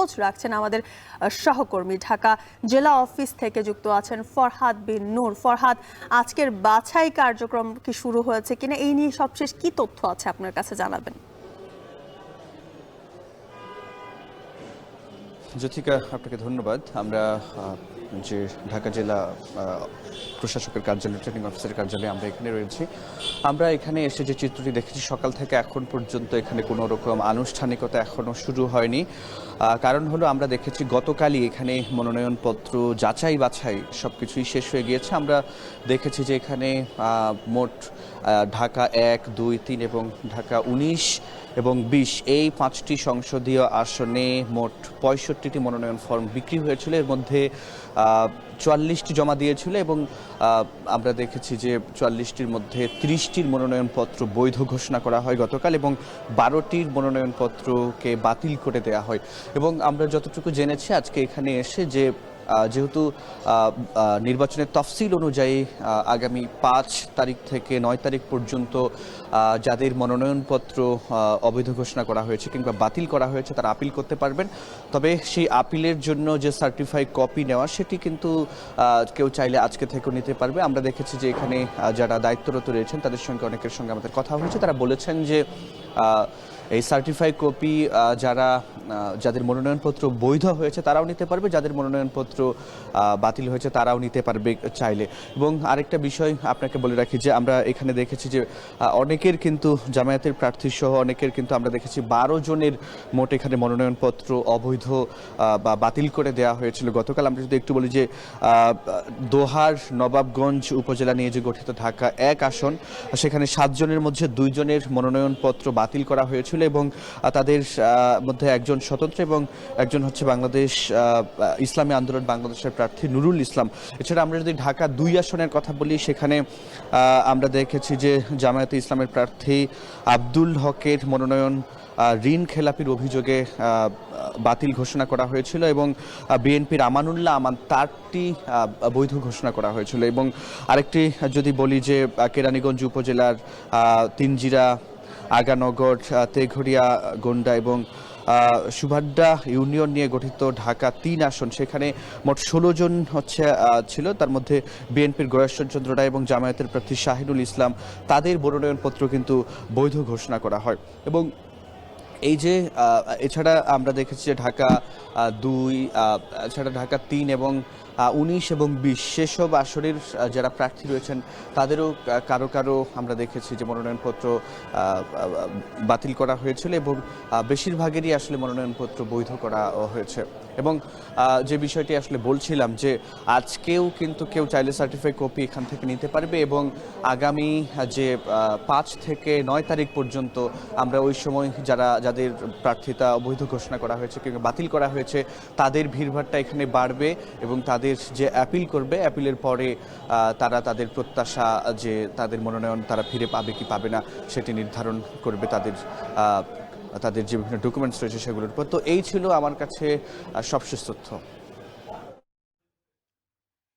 খোঁজ রাখছেন আমাদের সহকর্মী ঢাকা জেলা অফিস থেকে যুক্ত আছেন ফরহাদ বিন নূর। ফরহাদ, আজকের বাছাই কার্যক্রম কি শুরু হয়েছে কিনা, এই নিয়ে সবশেষ কি তথ্য আছে আপনার কাছে জানাবেন। জ্যোতিকা, আপনাকে ধন্যবাদ। আমরা যে ঢাকা জেলা প্রশাসকের কার্যালয়, রিটার্নিং অফিসারের কার্যালয়ে আমরা এখানে রয়েছি। আমরা এখানে এসে যে চিত্রটি দেখেছি, সকাল থেকে এখন পর্যন্ত এখানে কোনো রকম আনুষ্ঠানিকতা এখনও শুরু হয়নি। কারণ হলো, আমরা দেখেছি গতকালই এখানে মনোনয়নপত্র যাচাই বাছাই সব কিছুই শেষ হয়ে গিয়েছে। আমরা দেখেছি যে এখানে মোট ঢাকা 1, 2, 3 এবং ঢাকা 19 এবং 20 এই 5টি সংসদীয় আসনে মোট 65টি মনোনয়ন ফর্ম বিক্রি হয়েছিল। এর মধ্যে 44টি জমা দিয়েছিল এবং আমরা দেখেছি যে 44টির মধ্যে 30টির মনোনয়নপত্র বৈধ ঘোষণা করা হয় গতকাল এবং 12টির মনোনয়নপত্রকে বাতিল করে দেওয়া হয়। এবং আমরা যতটুকু জেনেছি আজকে এখানে এসে যে যেহেতু নির্বাচনের তফসিল অনুযায়ী আগামী 5 তারিখ থেকে 9 তারিখ পর্যন্ত যাদের মনোনয়নপত্র অবৈধ ঘোষণা করা হয়েছে কিংবা বাতিল করা হয়েছে তারা আপিল করতে পারবেন। তবে সেই আপিলের জন্য যে সার্টিফাইড কপি নেওয়া, সেটি কিন্তু কেউ চাইলে আজকে থেকেও নিতে পারবে। আমরা দেখেছি যে এখানে যারা দায়িত্বরত রয়েছেন তাদের সঙ্গে অনেকের সঙ্গে আমাদের কথা হয়েছে। তারা বলেছেন যে এই সার্টিফাইড কপি যাদের মনোনয়নপত্র বৈধ হয়েছে তারাও নিতে পারবে, যাদের মনোনয়নপত্র বাতিল হয়েছে তারাও নিতে পারবে চাইলে। এবং আরেকটা বিষয় আপনাকে বলে রাখি যে আমরা এখানে দেখেছি যে অনেকের কিন্তু জামায়াতের প্রার্থী সহ অনেকের কিন্তু আমরা দেখেছি 12 জনের মোট এখানে মনোনয়নপত্র অবৈধ বা বাতিল করে দেওয়া হয়েছিল গতকাল। আমরা যদি একটু বলি যে দোহার নবাবগঞ্জ উপজেলা নিয়ে যে গঠিত ঢাকা 1 আসন, সেখানে 7 জনের মধ্যে 2 জনের মনোনয়নপত্র বাতিল করা হয়েছিল এবং তাদের মধ্যে একজন স্বতন্ত্র এবং একজন হচ্ছে বাংলাদেশ ইসলামী আন্দোলন বাংলাদেশের প্রার্থী নুরুল ইসলাম। এছাড়া আমরা যদি ঢাকা 2 আসনের কথা বলি, সেখানে আমরা দেখেছি যে জামায়াতে ইসলামের প্রার্থী আব্দুল হকের মনোনয়ন ঋণ খেলাপির অভিযোগে বাতিল ঘোষণা করা হয়েছিল এবং বিএনপির আমানুল্লাহ আমান তারটি বৈধ ঘোষণা করা হয়েছিল। এবং আরেকটি যদি বলি যে কেরানীগঞ্জ উপজেলার তিনজিরা, আগানগর, তেঘরিয়া, গোন্ডা এবং সুভাড্ডা ইউনিয়ন নিয়ে গঠিত ঢাকা 3 আসন, সেখানে মোট 16 জন ছিল। তার মধ্যে বিএনপির গয়েশ্বরচন্দ্র রায় এবং জামায়াতের প্রার্থী শাহিনুল ইসলাম, তাদের মনোনয়নপত্র কিন্তু বৈধ ঘোষণা করা হয়। এবং এই যে এছাড়া আমরা দেখেছি যে ঢাকা 2, এছাড়া ঢাকা 3 এবং 19 এবং 20 সেসব আসনের যারা প্রার্থী রয়েছেন তাদেরও কারো কারো আমরা দেখেছি যে মনোনয়নপত্র বাতিল করা হয়েছিল এবং বেশিরভাগেরই আসলে মনোনয়নপত্র বৈধ করা হয়েছে। এবং যে বিষয়টি আসলে বলছিলাম যে আজকেও কিন্তু কেউ চাইলে সার্টিফাইড কপি এখান থেকে নিতে পারবে এবং আগামী যে 5 থেকে 9 তারিখ পর্যন্ত আমরা ওই সময় যাদের প্রার্থিতা অবৈধ ঘোষণা করা হয়েছে কিংবা বাতিল করা হয়েছে তাদের ভিড়ভাড়টা এখানে বাড়বে এবং তাদের যে অ্যাপিল করবে, অ্যাপিলের পরে তারা তাদের প্রত্যাশা যে তাদের মনোনয়ন তারা ফিরে পাবে কি পাবে না সেটি নির্ধারণ করবে তাদের যে বিভিন্ন ডকুমেন্টস রয়েছে সেগুলোর উপর। তো এই ছিল আমার কাছে সবশেষ তথ্য।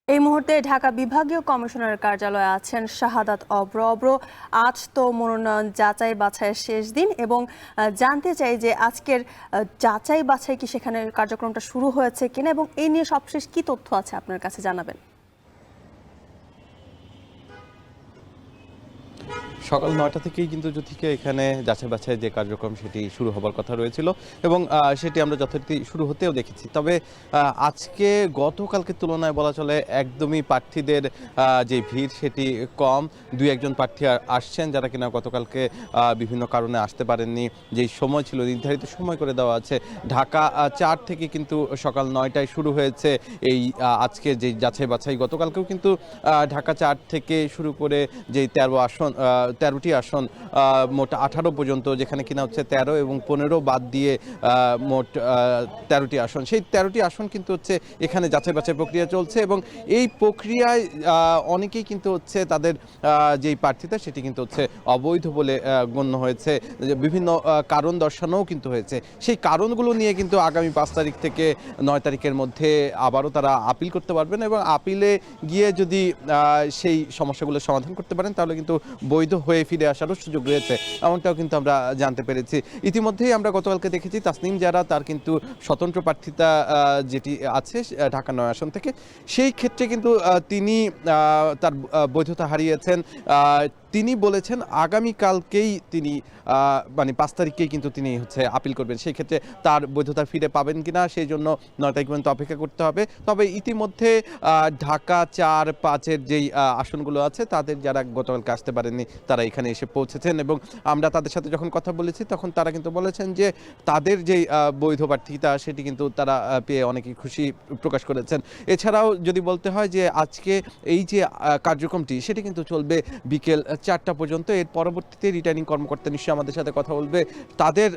এই মুহূর্তে ঢাকা বিভাগীয় কমিশনারের কার্যালয়ে আছেন শাহাদাত অব্র। আজ তো মনোনয়ন যাচাই বাছাইয়ের শেষ দিন এবং জানতে চাই যে আজকের যাচাই বাছাই কি সেখানে কার্যক্রমটা শুরু হয়েছে কিনা এবং এই নিয়ে সবশেষ কি তথ্য আছে আপনার কাছে জানাবেন। সকাল 9টা থেকেই কিন্তু জ্যোতিকে এখানে যাচাই বাছাই যে কার্যক্রম সেটি শুরু হবার কথা রয়েছিল এবং সেটি আমরা যথারীতি শুরু হতেও দেখেছি। তবে আজকে গতকালকে তুলনায় বলা চলে একদমই প্রার্থীদের যে ভিড় সেটি কম। 2-1 জন প্রার্থী আসছেন যারা কিনা গতকালকে বিভিন্ন কারণে আসতে পারেননি। যেই সময় ছিল নির্ধারিত সময় করে দেওয়া আছে, ঢাকা 4 থেকে কিন্তু সকাল 9টায় শুরু হয়েছে এই আজকে যে যাচাই বাছাই। গতকালকেও কিন্তু ঢাকা 4 থেকে শুরু করে যেই 13টি আসন মোট 18 পর্যন্ত, যেখানে কিনা হচ্ছে 13 এবং 15 বাদ দিয়ে মোট 13টি আসন, সেই 13টি আসন কিন্তু হচ্ছে এখানে যাচাই বাছাই প্রক্রিয়া চলছে এবং এই প্রক্রিয়ায় অনেকেই কিন্তু হচ্ছে তাদের যেই প্রার্থিতা সেটি কিন্তু হচ্ছে অবৈধ বলে গণ্য হয়েছে। বিভিন্ন কারণ দর্শানোও কিন্তু হয়েছে। সেই কারণগুলো নিয়ে কিন্তু আগামী 5 তারিখ থেকে 9 তারিখের মধ্যে আবারও তারা আপিল করতে পারবেন এবং আপিলে গিয়ে যদি সেই সমস্যাগুলো সমাধান করতে পারেন তাহলে কিন্তু বৈধ হয়ে ফিরে আসারও সুযোগ রয়েছে, এমনটাও কিন্তু আমরা জানতে পেরেছি। ইতিমধ্যেই আমরা গতকালকে দেখেছি তাসনিম যারা তার কিন্তু স্বতন্ত্র প্রার্থিতা যেটি আছে ঢাকা ৯ আসন থেকে, সেই ক্ষেত্রে কিন্তু তিনি তার বৈধতা হারিয়েছেন। তিনি বলেছেন আগামীকালকেই তিনি মানে ৫ তারিখেই কিন্তু তিনি আপিল করবেন। সেই ক্ষেত্রে তার বৈধতা ফিরে পাবেন কিনা সেই জন্য ৯ তারিখ পর্যন্ত অপেক্ষা করতে হবে। তবে ইতিমধ্যে ঢাকা ৪-৫-এর যেই আসনগুলো আছে তাদের যারা গতকালকে আসতে পারেননি তারা এখানে এসে পৌঁছেছেন, এবং আমরা তাদের সাথে যখন কথা বলেছি তখন তারা কিন্তু বলেছেন যে তাদের যেই বৈধ প্রার্থিতা সেটি কিন্তু তারা পেয়ে অনেকেই খুশি প্রকাশ করেছেন। এছাড়াও যদি বলতে হয় যে আজকে এই যে কার্যক্রমটি সেটি কিন্তু চলবে বিকেল ৪টা পর্যন্ত। এর পরবর্তীতে রিটার্নিং কর্মকর্তা নিশ্চয়ই আমাদের সাথে কথা বলবে তাদের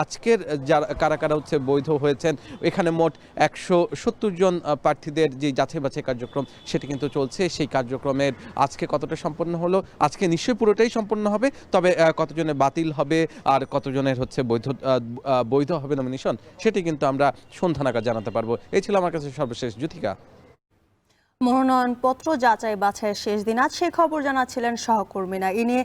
আজকের যারা কারা কারা বৈধ হয়েছেন। এখানে মোট ১৭০ জন প্রার্থীদের যে যাচাই বাছাই কার্যক্রম সেটি কিন্তু চলছে। সেই কার্যক্রমের আজকে কতটা সম্পন্ন হলো, আজকে নিশ্চয়ই পুরোটাই সম্পন্ন হবে, তবে কতজনের বাতিল হবে আর কতজনের বৈধ হবে নমিনেশন সেটি কিন্তু আমরা সন্ধ্যা নাগাদ জানাতে পারবো। এই ছিল আমার কাছে সর্বশেষ। জ্যোতিকা, মনোনয়নপত্র যাচাই বাছাইয়ের শেষ দিন আজ, সে খবর জানাচ্ছিলেন সহকর্মীরা। এ নিয়ে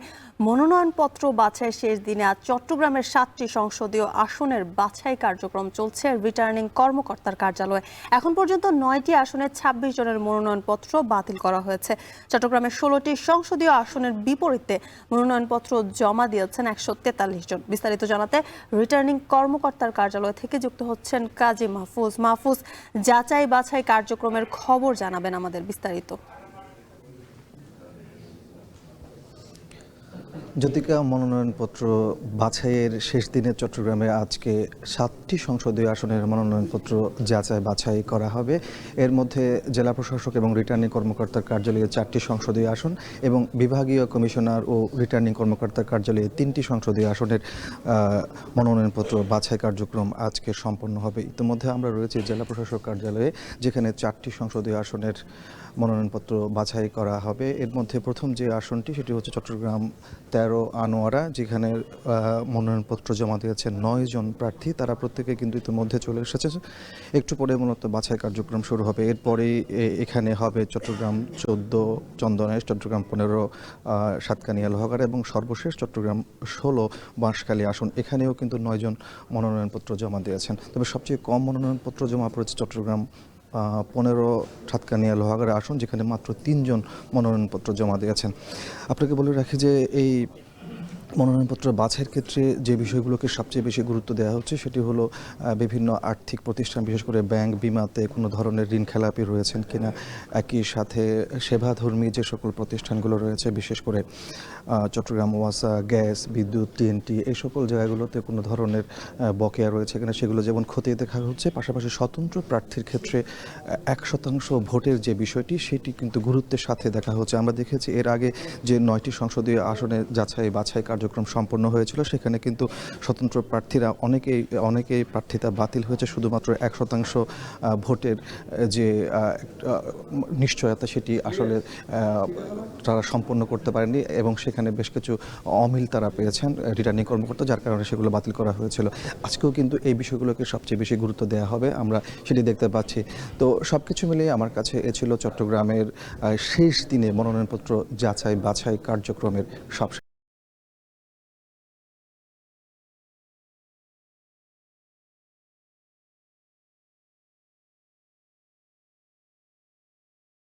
মনোনয়নপত্র বাছাইয়ের শেষ দিনে আজ চট্টগ্রামের ৭টি সংসদীয় আসনের বাছাই কার্যক্রম চলছে রিটার্নিং কর্মকর্তার কার্যালয়ে। এখন পর্যন্ত ৯টি আসনে ২৬ জনের মনোনয়নপত্র বাতিল করা হয়েছে। চট্টগ্রামের ১৬টি সংসদীয় আসনের বিপরীতে মনোনয়নপত্র জমা দিয়েছেন ১৪৩ জন। বিস্তারিত জানাতে রিটার্নিং কর্মকর্তার কার্যালয় থেকে যুক্ত হচ্ছেন কাজী মাহফুজ। মাহফুজ, যাচাই বাছাই কার্যক্রমের খবর জানাবেন আমাদের বিস্তারিত। জ্যোতিকা, মনোনয়নপত্র বাছাইয়ের শেষ দিনে চট্টগ্রামে আজকে ৭টি সংসদীয় আসনের মনোনয়নপত্র যাচাই বাছাই করা হবে। এর মধ্যে জেলা প্রশাসক এবং রিটার্নিং কর্মকর্তার কার্যালয়ে ৪টি সংসদীয় আসন এবং বিভাগীয় কমিশনার ও রিটার্নিং কর্মকর্তার কার্যালয়ে ৩টি সংসদীয় আসনের মনোনয়নপত্র বাছাই কার্যক্রম আজকে সম্পন্ন হবে। ইতিমধ্যে আমরা রয়েছি জেলা প্রশাসক কার্যালয়ে, যেখানে ৪টি সংসদীয় আসনের মনোনয়নপত্র বাছাই করা হবে। এর মধ্যে প্রথম যে আসনটি সেটি হচ্ছে চট্টগ্রাম ১৩ আনোয়ারা, যেখানে মনোনয়নপত্র জমা দিয়েছে ৯ জন প্রার্থী। তারা প্রত্যেকে কিন্তু ইতিমধ্যে চলে এসেছে। একটু পরে মূলত বাছাই কার্যক্রম শুরু হবে। এরপরেই এখানে হবে চট্টগ্রাম ১৪ চন্দনাইশ, চট্টগ্রাম ১৫ সাতকানিয়া লোহাগাড়া এবং সর্বশেষ চট্টগ্রাম ১৬ বাঁশখালী আসন। এখানেও কিন্তু ৯ জন মনোনয়নপত্র জমা দিয়েছেন। তবে সবচেয়ে কম মনোনয়নপত্র জমা পড়েছে চট্টগ্রাম ১৫ সাতকানিয়া লোহাগাড়া আসন, যেখানে মাত্র ৩ জন মনোনয়নপত্র জমা দিয়েছেন। আপনাকে বলে রাখি যে এই মনোনয়নপত্র বাছাইয়ের ক্ষেত্রে যে বিষয়গুলোকে সবচেয়ে বেশি গুরুত্ব দেওয়া হচ্ছে সেটি হলো বিভিন্ন আর্থিক প্রতিষ্ঠান, বিশেষ করে ব্যাংক, বিমাতে কোনো ধরনের ঋণ খেলাপি রয়েছেন কিনা, একই সাথে সেবাধর্মী যে সকল প্রতিষ্ঠানগুলো রয়েছে, বিশেষ করে চট্টগ্রাম ওয়াসা, গ্যাস, বিদ্যুৎ, টিএনটি, এই সকল জায়গাগুলোতে কোনো ধরনের বকেয়া রয়েছে কিনা সেগুলো যেমন খতিয়ে দেখা হচ্ছে। পাশাপাশি স্বতন্ত্র প্রার্থীর ক্ষেত্রে ১% ভোটের যে বিষয়টি সেটি কিন্তু গুরুত্বের সাথে দেখা হচ্ছে। আমরা দেখেছি এর আগে যে ৯টি সংসদীয় আসনে যাচাই বাছাই কার্যক্রম সম্পন্ন হয়েছিল, সেখানে কিন্তু স্বতন্ত্র প্রার্থীরা অনেকেই প্রার্থিতা বাতিল হয়েছে শুধুমাত্র ১% ভোটের যে নিশ্চয়তা সেটি আসলে তারা সম্পন্ন করতে পারেনি, এবং সেখানে বেশ কিছু অমিল তারা পেয়েছেন রিটার্নিং কর্মকর্তা, যার কারণে সেগুলো বাতিল করা হয়েছিল। আজকেও কিন্তু এই বিষয়গুলোকে সবচেয়ে বেশি গুরুত্ব দেওয়া হবে, আমরা সেটি দেখতে পাচ্ছি। তো সব কিছু মিলিয়ে আমার কাছে এ ছিল চট্টগ্রামের শেষ দিনে মনোনয়নপত্র যাচাই বাছাই কার্যক্রমের সব